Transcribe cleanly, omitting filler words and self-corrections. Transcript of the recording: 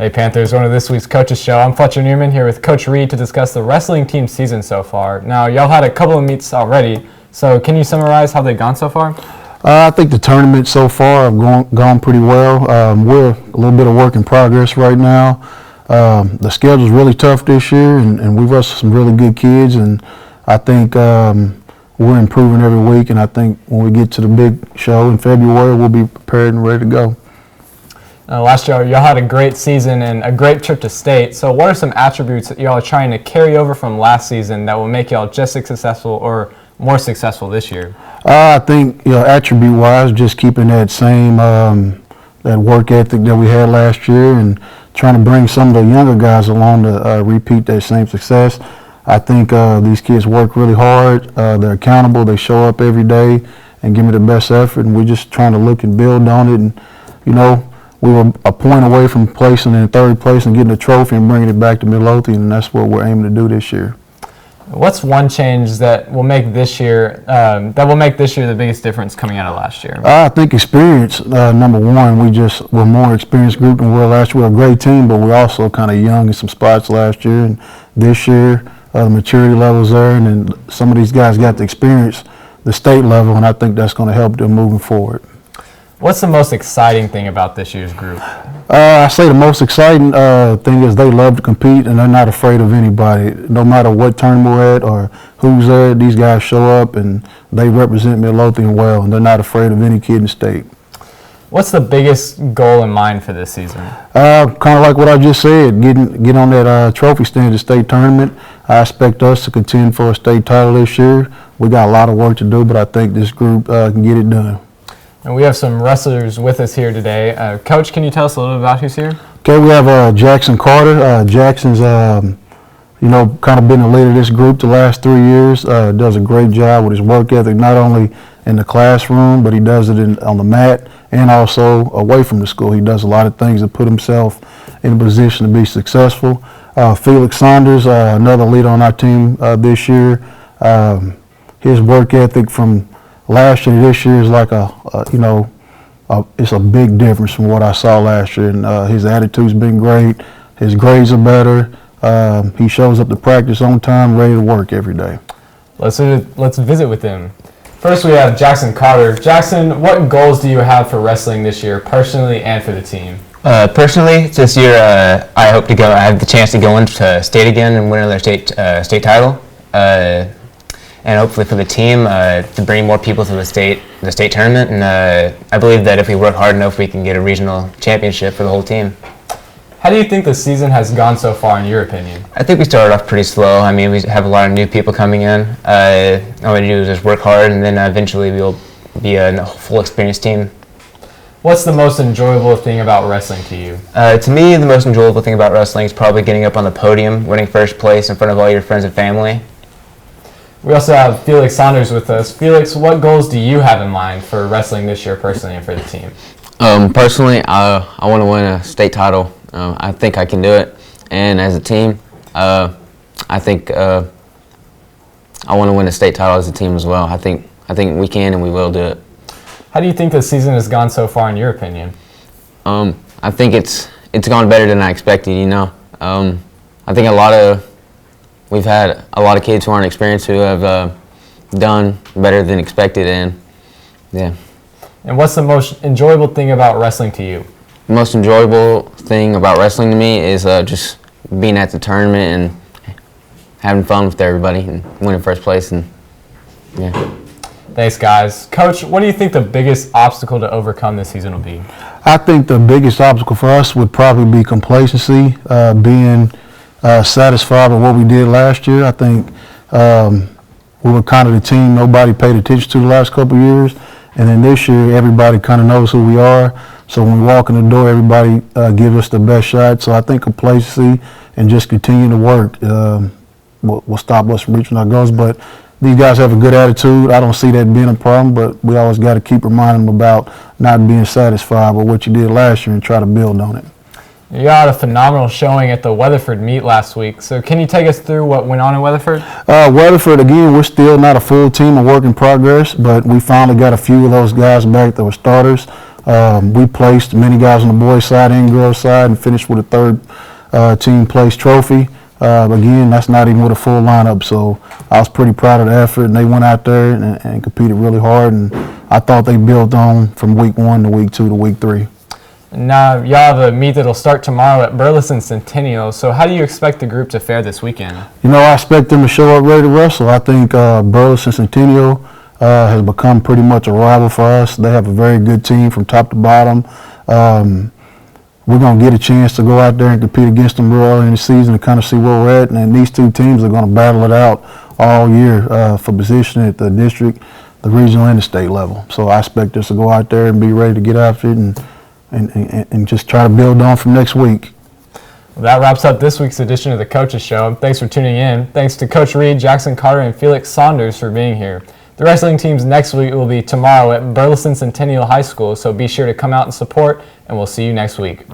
Hey Panthers, one of this week's Coaches Show. I'm Fletcher Newman here with Coach Reed to discuss the wrestling team season so far. Now, y'all had a couple of meets already, so can you summarize how they've gone so far? I think the tournament so far have gone pretty well. We're a little bit of work in progress right now. The schedule's really tough this year, and we've wrestled some really good kids, and I think we're improving every week, and I think when we get to the big show in February, we'll be prepared and ready to go. Last year, y'all had a great season and a great trip to state. So what are some attributes that y'all are trying to carry over from last season that will make y'all just as successful or more successful this year? I think, attribute-wise, just keeping that same that work ethic that we had last year and trying to bring some of the younger guys along to repeat that same success. I think these kids work really hard. They're accountable. They show up every day and give me the best effort, and we're just trying to look and build on it. And, we were a point away from placing in third place and getting a trophy and bringing it back to Midlothian, and that's what we're aiming to do this year. What's one change that will make this year the biggest difference coming out of last year? I think experience. Number one, we're a more experienced group than we were last year. We're a great team, but we're also kind of young in some spots last year, and this year the maturity level's there, and then some of these guys got to experience the state level, and I think that's going to help them moving forward. What's the most exciting thing about this year's group? I say the most exciting thing is they love to compete and they're not afraid of anybody. No matter what tournament we're at or who's there, these guys show up and they represent Midlothian well, and they're not afraid of any kid in the state. What's the biggest goal in mind for this season? Kind of like what I just said, get on that trophy stand at the state tournament. I expect us to contend for a state title this year. We got a lot of work to do, but I think this group can get it done. And we have some wrestlers with us here today. Coach, can you tell us a little bit about who's here? Okay, we have Jackson Carter. Jackson's, kind of been the leader of this group the last 3 years. Does a great job with his work ethic, not only in the classroom, but he does it on the mat and also away from the school. He does a lot of things to put himself in a position to be successful. Felix S, another leader on our team this year. His work ethic from last year to this year is like it's a big difference from what I saw last year. And his attitude's been great. His grades are better. He shows up to practice on time, ready to work every day. Let's visit with him. First, we have Jackson Carter. Jackson, what goals do you have for wrestling this year, personally and for the team? Personally, this year I hope to I have the chance to go into state again and win another state title. And hopefully for the team to bring more people to the state tournament. And I believe that if we work hard enough, we can get a regional championship for the whole team. How do you think the season has gone so far, in your opinion? I think we started off pretty slow. I mean, we have a lot of new people coming in. All we do is just work hard, and then eventually we'll be a full experienced team. What's the most enjoyable thing about wrestling to you? To me, the most enjoyable thing about wrestling is probably getting up on the podium, winning first place in front of all your friends and family. We also have Felix S with us. Felix, what goals do you have in mind for wrestling this year personally and for the team? Personally, I want to win a state title. I think I can do it. And as a team, I think I want to win a state title as a team as well. I think we can and we will do it. How do you think the season has gone so far, in your opinion? I think it's gone better than I expected, I think we've had a lot of kids who aren't experienced who have done better than expected, and yeah. And what's the most enjoyable thing about wrestling to you? The most enjoyable thing about wrestling to me is just being at the tournament and having fun with everybody and winning first place, and yeah. Thanks, guys. Coach, what do you think the biggest obstacle to overcome this season will be? I think the biggest obstacle for us would probably be complacency, being satisfied with what we did last year. I think we were kind of the team nobody paid attention to the last couple of years, and then this year everybody kind of knows who we are. So when we walk in the door, everybody gives us the best shot. So I think complacency and just continuing to work will stop us from reaching our goals. But these guys have a good attitude. I don't see that being a problem, but we always got to keep reminding them about not being satisfied with what you did last year and try to build on it. You had a phenomenal showing at the Weatherford meet last week. So can you take us through what went on in Weatherford? Weatherford, again, we're still not a full team, a work in progress, but we finally got a few of those guys back that were starters. We placed many guys on the boys' side and girls' side and finished with a third team place trophy. Again, that's not even with a full lineup, so I was pretty proud of the effort, and they went out there and competed really hard, and I thought they built on from week 1 to week 2 to week 3. Now, y'all have a meet that'll start tomorrow at Burleson Centennial, so how do you expect the group to fare this weekend? You know, I expect them to show up ready to wrestle. I think Burleson Centennial has become pretty much a rival for us. They have a very good team from top to bottom. We're going to get a chance to go out there and compete against them real early in the season to kind of see where we're at. And these two teams are going to battle it out all year for position at the district, the regional, and the state level. So I expect us to go out there and be ready to get after it and just try to build on from next week. Well, that wraps up this week's edition of the Coaches Show. Thanks for tuning in. Thanks to Coach Reed, Jackson Carter, and Felix Saunders for being here. The wrestling teams next week will be tomorrow at Burleson Centennial High School, so be sure to come out and support, and we'll see you next week.